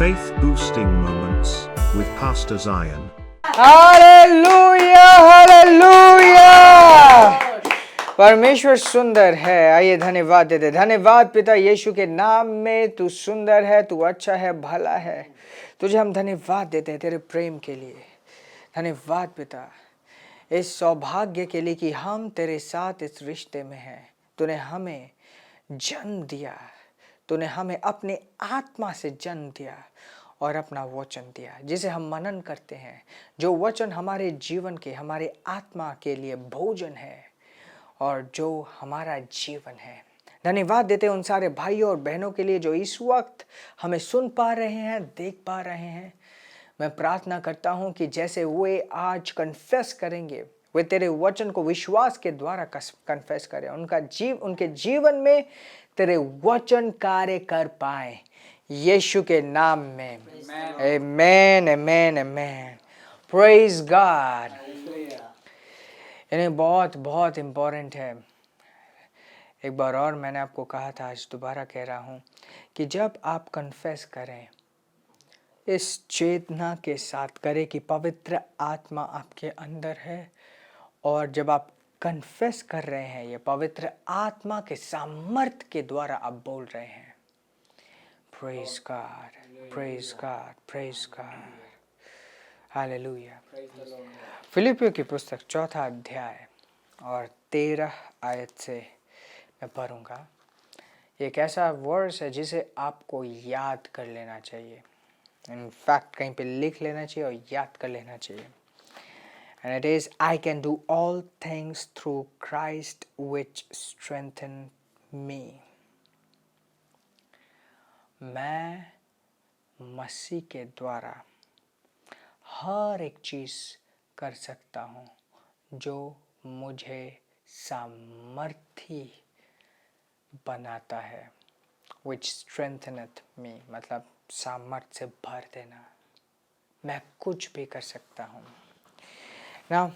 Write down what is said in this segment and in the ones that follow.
Faith boosting moments with Pastor Zion. Hallelujah hallelujah. परमेश्वर सुंदर है। आइए धन्यवाद देते। धन्यवाद पिता यीशु के नाम में। तू सुंदर है, तू अच्छा है, भला है। तुझे हम धन्यवाद देते हैं तेरे प्रेम के लिए। धन्यवाद पिता इस सौभाग्य के लिए कि हम तेरे साथ इस रिश्ते में हैं। तूने हमें जन्म दिया, तूने हमें अपने आत्मा से जन्म दिया और अपना वचन दिया जिसे हम मनन करते हैं। जो वचन हमारे जीवन के, हमारे आत्मा के लिए भोजन है और जो हमारा जीवन है। धन्यवाद देते हैं उन सारे भाइयों और बहनों के लिए जो इस वक्त हमें सुन पा रहे हैं, देख पा रहे हैं। मैं प्रार्थना करता हूं कि जैसे वे आज कन्फेस करेंगे, वे तेरे वचन को विश्वास के द्वारा कन्फेस करें। उनके जीवन में तेरे वचन कार्य कर पाए यीशु के नाम में। आमेन आमेन आमेन। Praise God. इन्हें बहुत बहुत इम्पोर्टेंट है। एक बार और मैंने आपको कहा था, आज दोबारा कह रहा हूँ कि जब आप कन्फेस करें, इस चेतना के साथ करें कि पवित्र आत्मा आपके अंदर है। और जब आप कन्फेस कर रहे हैं, ये पवित्र आत्मा के सामर्थ्य के द्वारा आप बोल रहे हैं। Praise God, praise God, praise God, हालेलुया। फिलिपियों की पुस्तक 4 अध्याय और 13 आयत से मैं पढ़ूंगा। एक ऐसा वर्स है जिसे आपको याद कर लेना चाहिए। इनफैक्ट कहीं पे लिख लेना चाहिए और याद कर लेना चाहिए। And it is, I can do all things through Christ which strengthen me. मैं मसीह के द्वारा हर एक चीज़ कर सकता हूँ जो मुझे सामर्थी बनाता है। Which strengtheneth me, मतलब सामर्थ्य से भर देना। मैं कुछ भी कर सकता हूँ। Now,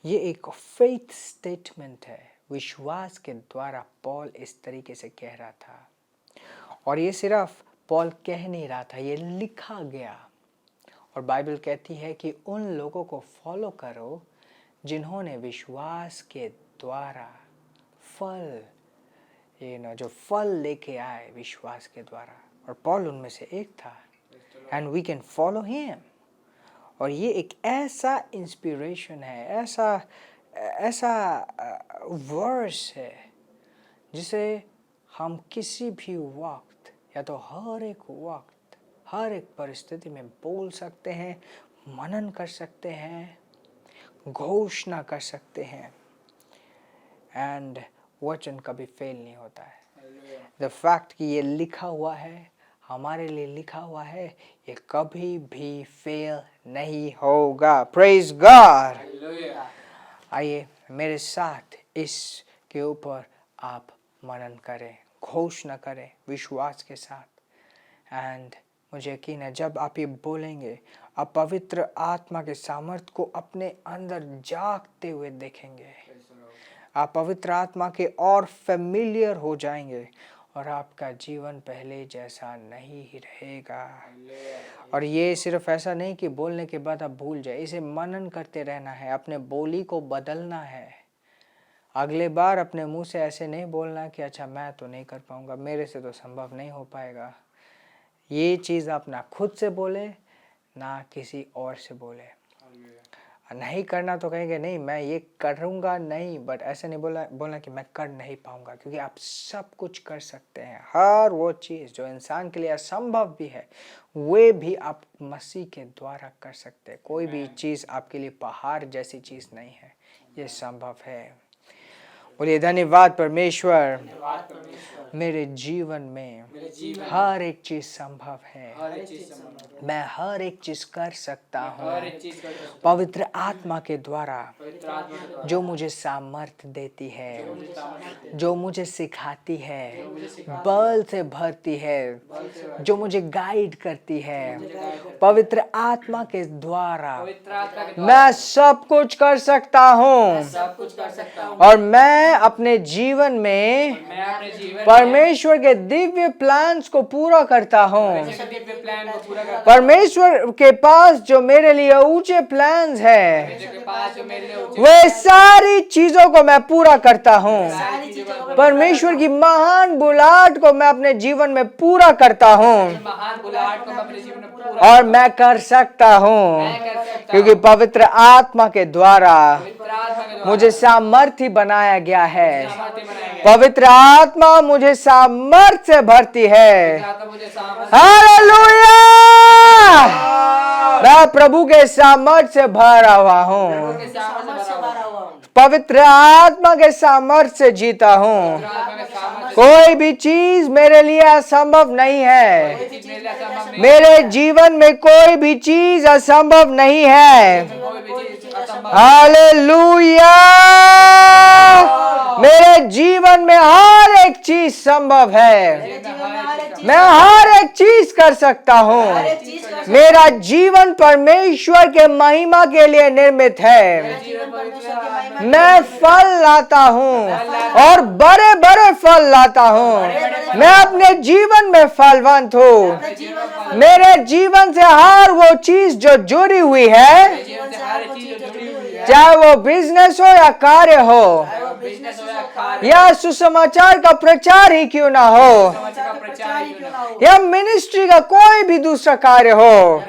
ये एक फेथ स्टेटमेंट है। विश्वास के द्वारा पॉल इस तरीके से कह रहा था। और ये सिर्फ पॉल कह नहीं रहा था, ये लिखा गया। और बाइबल कहती है कि उन लोगों को फॉलो करो जिन्होंने विश्वास के द्वारा फल, जो फल लेके आए विश्वास के द्वारा। और पॉल उनमें से एक था। And we can follow him. और ये एक ऐसा इंस्पिरेशन है, ऐसा वर्स है जिसे हम किसी भी वक्त या तो हर एक वक्त, हर एक परिस्थिति में बोल सकते हैं, मनन कर सकते हैं, घोषणा कर सकते हैं। एंड वचन कभी फेल नहीं होता है। द फैक्ट कि ये लिखा हुआ है, हमारे लिए लिखा हुआ है, ये कभी भी फेल नहीं होगा। Praise God. आइए मेरे साथ इसके ऊपर आप मनन करें, घोषणा करें विश्वास के साथ। एंड मुझे यकीन है जब आप ये बोलेंगे, आप पवित्र आत्मा के सामर्थ्य को अपने अंदर जागते हुए देखेंगे। आप पवित्र आत्मा के और फेमिलियर हो जाएंगे और आपका जीवन पहले जैसा नहीं रहेगा। और ये सिर्फ ऐसा नहीं कि बोलने के बाद आप भूल जाए, इसे मनन करते रहना है, अपने बोली को बदलना है। अगले बार अपने मुंह से ऐसे नहीं बोलना कि अच्छा मैं तो नहीं कर पाऊंगा, मेरे से तो संभव नहीं हो पाएगा। ये चीज़ आप ना खुद से बोले ना किसी और से बोले। नहीं करना तो कहेंगे नहीं मैं ये करूँगा नहीं, बट ऐसे नहीं बोलना कि मैं कर नहीं पाऊँगा, क्योंकि आप सब कुछ कर सकते हैं। हर वो चीज़ जो इंसान के लिए असंभव भी है, वे भी आप मसीह के द्वारा कर सकते हैं। कोई भी चीज़ आपके लिए पहाड़ जैसी चीज़ नहीं है, ये संभव है। बोलिए धन्यवाद परमेश्वर, मेरे जीवन में हर एक चीज संभव है। मैं हर एक चीज कर सकता हूँ पवित्र आत्मा के द्वारा, जो मुझे सामर्थ्य देती है, जो मुझे सिखाती है, बल से भरती है, जो मुझे गाइड करती है। पवित्र आत्मा के द्वारा मैं सब कुछ कर सकता हूँ और मैं अपने जीवन में परमेश्वर के दिव्य प्लान्स को पूरा करता हूँ। परमेश्वर के दिव्य प्लान को पूरा करता परमेश्वर के पास जो मेरे लिए ऊंचे प्लान्स हैं, परमेश्वर के पास जो मेरे लिए ऊंचे वे सारी चीजों को मैं पूरा करता हूँ। सारी चीजों को परमेश्वर की महान बुलाहट को मैं अपने जीवन में पूरा करता हूँ महान बुलाहट को मैं अपने जीवन में पूरा और मैं कर सकता हूँ, कर सकता क्योंकि पवित्र आत्मा के द्वारा पवित्र आत्मा के द्वारा मुझे सामर्थ्य बनाया गया है। सामर्थ्य बनाया गया पवित्र आत्मा मुझे सामर्थ्य से भरती है। तो मुझे सामर्थ्य हालेलुया! मैं प्रभु के सामर्थ्य से भरा हुआ हूँ, के सामर्थ्य से भरा हुआ हूँ। पवित्र आत्मा के सामर्थ्य से जीता हूँ। आत्मा के सामर्थ्य कोई भी चीज मेरे लिए असंभव नहीं है। से चीज मेरे लिए असंभव नहीं मेरे जीवन में कोई भी चीज असंभव नहीं है। कोई भी चीज असंभव हालेलुया! मेरे जीवन में हर एक चीज संभव है। मैं हर एक चीज कर सकता हूँ। मेरा जीवन परमेश्वर के महिमा के लिए निर्मित है। जीवन परमेश्वर के महिमा मैं फल लाता हूँ और बड़े बड़े फल लाता हूँ। मैं अपने जीवन में फलवंत हूँ। मेरे जीवन से हर वो चीज जो जुड़ी हुई है, जीवन से हर चीज जो जुड़ी हुई है, चाहे वो बिजनेस हो या कार्य हो वो बिजनेस हो या कार्य या सुसमाचार का प्रचार ही क्यों ना हो समाचार का प्रचार ही क्यों ना हो, या मिनिस्ट्री का कोई भी दूसरा कार्य हो,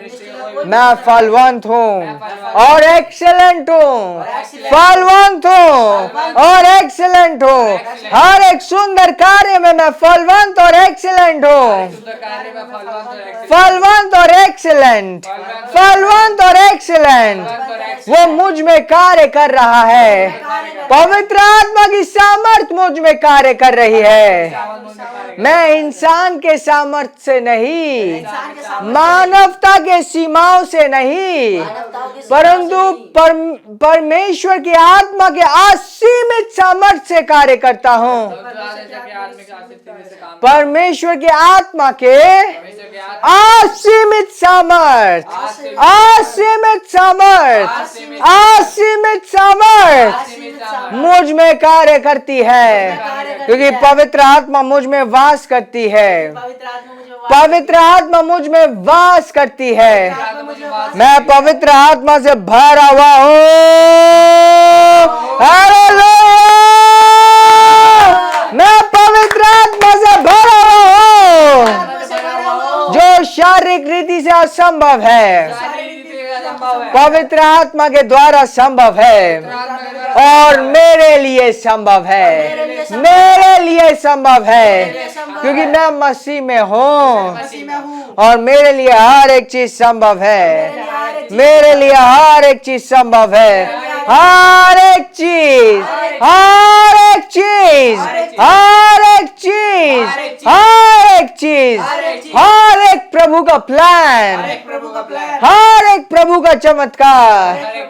मैं फलवंत हूँ और एक्सेलेंट हूँ। फलवंत हूँ और एक्सेलेंट हूँ। हर एक सुंदर कार्य में मैं फलवंत और एक्सेलेंट हूँ। सुंदर कार्य में फलवंत और एक्सेलेंट, फलवंत और एक्सेलेंट वो मुझ में कार्य कर रहा है। पवित्र आत्मा की सामर्थ्य मुझ में कार्य कर रही है। मैं इंसान के सामर्थ्य से नहीं, मानवता के सीमाओं से नहीं, परंतु परमेश्वर की आत्मा के असीमित सामर्थ्य से कार्य करता हूँ। परमेश्वर की आत्मा के असीमित सामर्थ्य, असीमित सामर्थ्य, असीमित सामर्थ्य मुझ में कार्य करती है, क्योंकि पवित्र आत्मा मुझ में वास करती है। पवित्र आत्मा मुझ में वास करती है। मैं पवित्र आत्मा से भरा हुआ हूँ। हालेलुया! मैं पवित्र आत्मा से भरा हुआ हूँ, जो शारीरिक रीति से असंभव है, पवित्र आत्मा के द्वारा संभव है और मेरे लिए संभव है। मेरे लिए संभव है, क्योंकि मैं मसीह में हूँ और मेरे लिए हर एक चीज संभव है। मेरे लिए हर एक चीज संभव है। हर एक चीज, हर एक चीज, हर एक चीज, हर एक चीज, हर एक प्रभु का प्लान, हर एक प्रभु का चमत्कार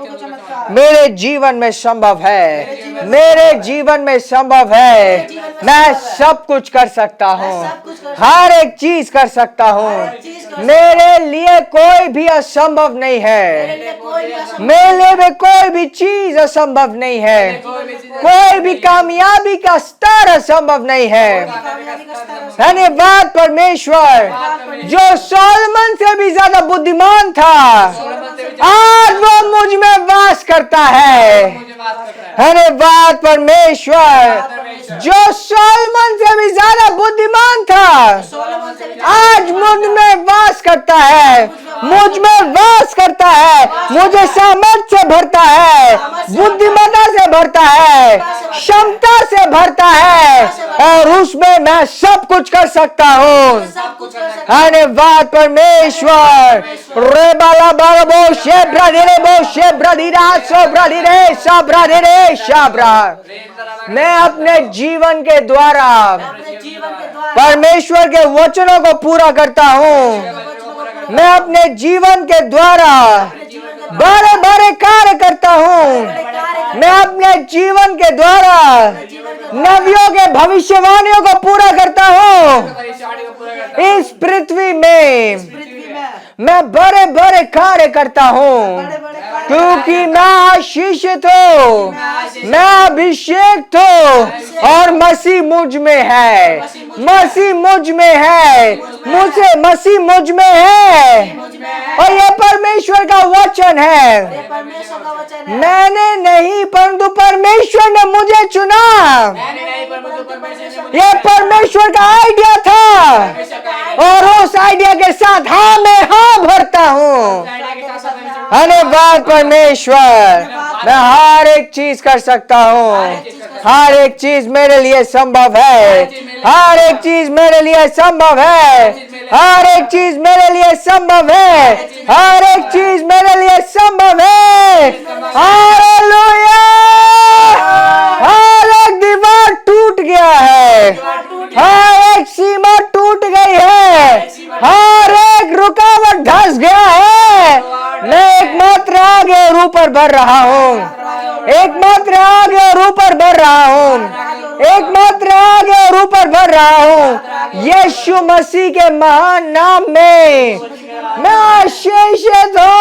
मेरे जीवन में संभव है। मेरे जीवन में संभव है। मैं सब कुछ कर सकता हूँ, हर एक चीज कर सकता हूँ। मेरे लिए कोई भी असंभव नहीं है। मेरे लिए भी कोई भी चीज असंभव नहीं है। कोई भी कामयाबी का स्तर असंभव नहीं है। धन्यवाद परमेश्वर, जो सोलोमन से भी ज्यादा बुद्धिमान था, आज वो मुझ में वास करता है। धन्यवाद परमेश्वर, जो सोलोमन से भी ज्यादा बुद्धिमान था, आज मुझ में वास करता है। मुझ में वास करता है, मुझे सामर्थ्य से भरता है, बुद्धिमत्ता से भरता है, क्षमता से भरता है और उसमें मैं सब कुछ कर सकता हूँ। धन्यवाद परमेश्वर। रे बाला बाला बो शेब्रा धीरे बो शेब्रा धीरा सोब्रा धीरे साब्रा धीरे शाब्रा। मैं अपने जीवन के द्वारा परमेश्वर के वचनों को पूरा करता हूँ। मैं अपने जीवन के द्वारा बड़े बड़े कार्य करता हूँ। मैं अपने जीवन के द्वारा नबियों के भविष्यवाणियों को पूरा करता हूँ। इस पृथ्वी में मैं बड़े बड़े कार्य करता हूँ। क्योंकि मैं आशीषित हूँ, मैं अभिषेक हूँ और मसीह मुझ में है, मसीह मुझ में है, मुझे मसीह मुझ में है। और ये परमेश्वर का वचन है, परमेश्वर का वचन है। मैंने नहीं परंतु परमेश्वर ने मुझे चुना। मैंने नहीं परंतु परमेश्वर ने मुझे ये परमेश्वर का आइडिया था और उस आइडिया के साथ हाँ मैं हाँ भरता हूँ। धन्यवाद परमेश्वर, मैं हर एक चीज कर सकता हूँ, हर एक चीज मेरे लिए संभव है, हर एक चीज मेरे लिए संभव है, हर एक चीज मेरे लिए संभव है, हर एक चीज मेरे लिए संभव है। हालेलुया! हर एक दीवार टूट गया है, हर एक सीमा टूट गई है, हर एक रुकावट धंस गया है। मैं एकमात्र आगे और ऊपर बढ़ रहा हूँ, एकमात्र आगे और ऊपर बढ़ रहा हूँ, एकमात्र आगे और ऊपर बढ़ रहा हूँ। यीशु मसीह के महान नाम में मैं आशीषित हूँ,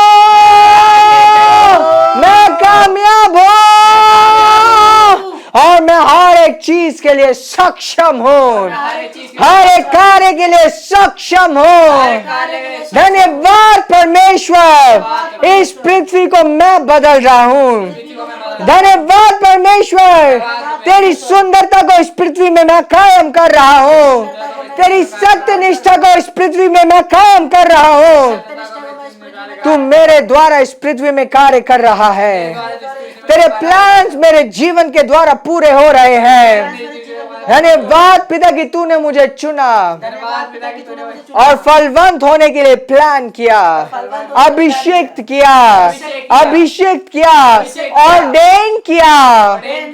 मैं कामयाब हूँ और मैं हर एक चीज के लिए सक्षम हूँ, हर एक कार्य के लिए सक्षम हूँ। धन्यवाद परमेश्वर, इस पृथ्वी को मैं बदल रहा हूँ। धन्यवाद परमेश्वर, तेरी सुंदरता को इस पृथ्वी में मैं कायम कर रहा हूँ, तेरी सत्य निष्ठा को इस पृथ्वी में मैं कायम कर रहा हूँ। तू मेरे द्वारा इस पृथ्वी में कार्य कर रहा है, तेरे प्लान्स मेरे जीवन के द्वारा पूरे हो रहे हैं। धन्यवाद पिता कि तूने मुझे चुना और फलवंत होने के लिए प्लान किया, अभिषेक किया, अभिषेक किया, ऑर्डेन किया।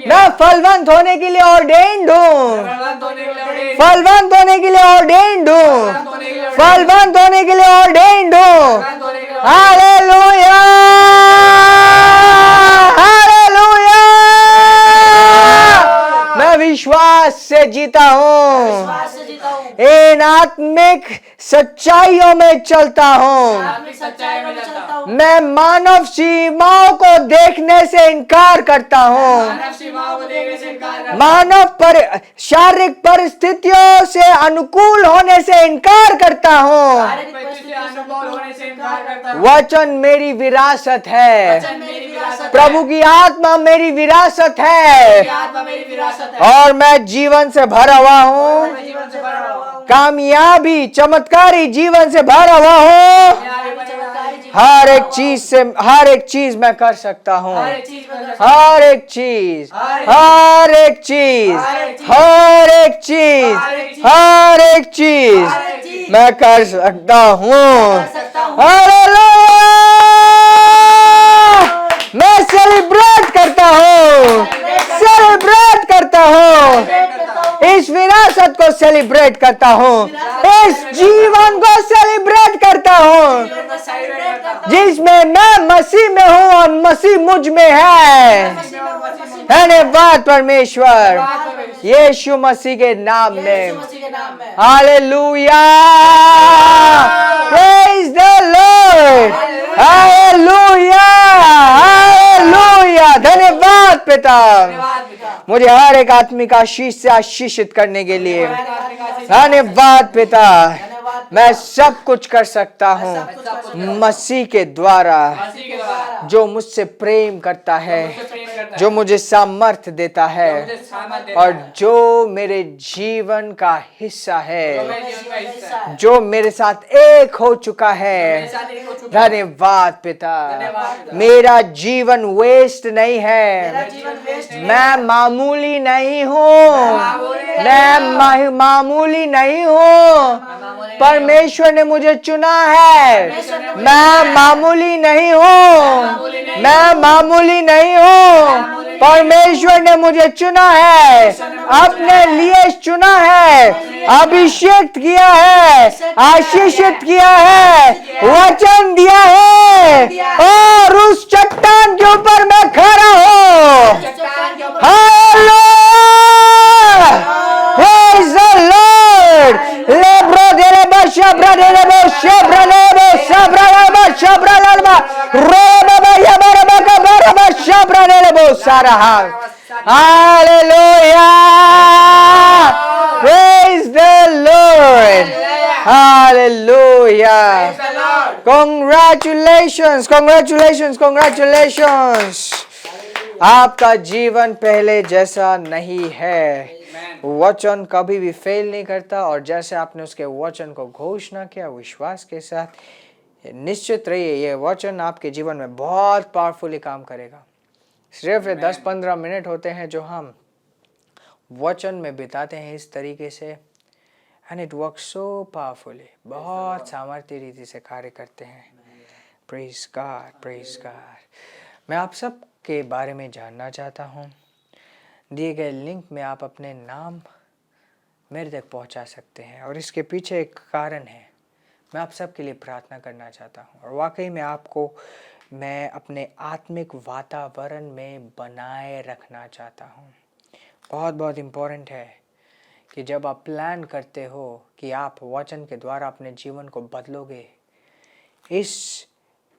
मैं फलवंत होने के लिए ऑर्डेन्ड हूँ, फलवंत होने के लिए ऑर्डेन्ड हूँ, फलवंत होने के लिए ऑर्डेन्ड हूँ। Hallelujah, hallelujah. मैं विश्वास से जीता हूँ, इन आत्मिक सच्चाइयों में चलता हूँ। मैं मानव सीमाओं को देखने से इनकार करता हूँ, मानव पर शारीरिक परिस्थितियों से अनुकूल होने से इनकार करता हूँ। वचन मेरी विरासत है, प्रभु की आत्मा मेरी विरासत है और मैं जीवन से भरा हुआ हूँ, कामयाबी चमत्कारी जीवन से भरा हुआ हूँ। हर एक चीज से हर एक चीज मैं कर सकता हूँ, हर एक चीज, हर एक चीज, हर एक चीज, हर एक चीज मैं कर सकता हूँ। हालेलुया! मैं सेलिब्रेट करता हूँ, सेलिब्रेट करता हूँ, इस विरासत को सेलिब्रेट करता हूँ, इस जीवन को सेलिब्रेट करता हूँ जिसमें मैं मसीह में हूँ और मसीह मुझ में है। धन्यवाद परमेश्वर, यीशु मसीह के नाम में। Hallelujah, praise the Lord, hallelujah, hallelujah. धन्यवाद पिता, मुझे हर एक आत्मिक आशीष से आशीषित करने के लिए। धन्यवाद पिता, मैं सब कुछ कर सकता हूँ मसीह के द्वारा जो मुझसे प्रेम करता है, जो मुझे सामर्थ्य देता है और जो मेरे जीवन का हिस्सा है, जो मेरे साथ एक हो चुका है। धन्यवाद पिता, मेरा जीवन वेस्ट नहीं है, मैं मामूली नहीं हूँ, मैं मामूली नहीं हूँ। परमेश्वर ने मुझे चुना है, मैं मामूली नहीं हूँ, मैं मामूली नहीं हूँ। परमेश्वर ने मुझे चुना है, अपने लिए चुना है, अभिषेक किया है, आशीषित किया है, वचन दिया है और उस चट्टान के ऊपर मैं खड़ा हूँ। हालेलुया, प्रेज द लॉर्ड। लेब्रो देले बशब्रा देले बशब्रा लेबो शब्रा लेबो शब्रा लेबो रो बाबा या बाबा Sarahab. Hallelujah! Praise the Lord! Hallelujah! Congratulations! Congratulations! Congratulations! आपका जीवन पहले जैसा नहीं है. वचन कभी भी फेल नहीं करता, और जैसे आपने उसके वचन को घोषणा किया विश्वास के साथ, निश्चित रहिए ये वचन आपके जीवन में बहुत पावरफुली काम करेगा. सिर्फ 10-15 मिनट होते हैं जो हम वचन में बिताते हैं इस तरीके से, and it work so powerfully, बहुत सामर्थ्य रीति से कार्य करते हैं. Praise God, praise God. मैं आप सब के बारे में जानना चाहता हूँ. दिए गए लिंक में आप अपने नाम मेरे तक पहुँचा सकते हैं, और इसके पीछे एक कारण है. मैं आप सब के लिए प्रार्थना करना चाहता हूँ, और वाकई में आपको मैं अपने आत्मिक वातावरण में बनाए रखना चाहता हूँ. बहुत बहुत इम्पोर्टेंट है कि जब आप प्लान करते हो कि आप वचन के द्वारा अपने जीवन को बदलोगे, इस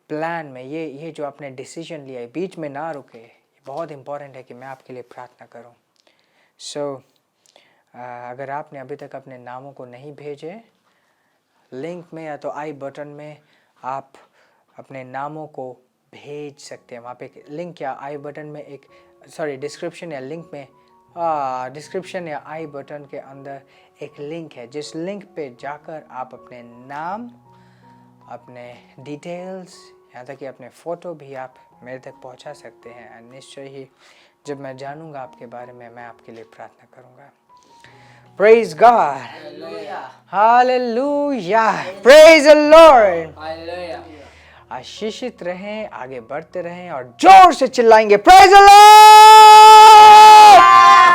प्लान में ये जो आपने डिसीजन लिया है बीच में ना रुके. बहुत इम्पोर्टेंट है कि मैं आपके लिए प्रार्थना करूं. अगर आपने अभी तक अपने नामों को नहीं भेजे, लिंक में या तो आई बटन में आप अपने नामों को भेज सकते हैं. वहाँ पे एक लिंक या आई बटन में एक डिस्क्रिप्शन या लिंक में डिस्क्रिप्शन या आई बटन के अंदर एक लिंक है, जिस लिंक पे जाकर आप अपने नाम, अपने डिटेल्स, यहाँ तक कि अपने फ़ोटो भी आप मेरे तक पहुँचा सकते हैं. निश्चय ही जब मैं जानूँगा आपके बारे में, मैं आपके लिए प्रार्थना करूँगा. Praise God. Hallelujah. Praise the Lord. आशीषित रहें, आगे बढ़ते रहें, और जोर से चिल्लाएंगे Praise the Lord.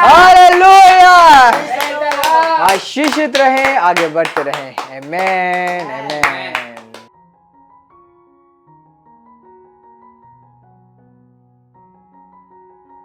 Hallelujah. आशीषित रहें, आगे बढ़ते रहें. Amen. Amen.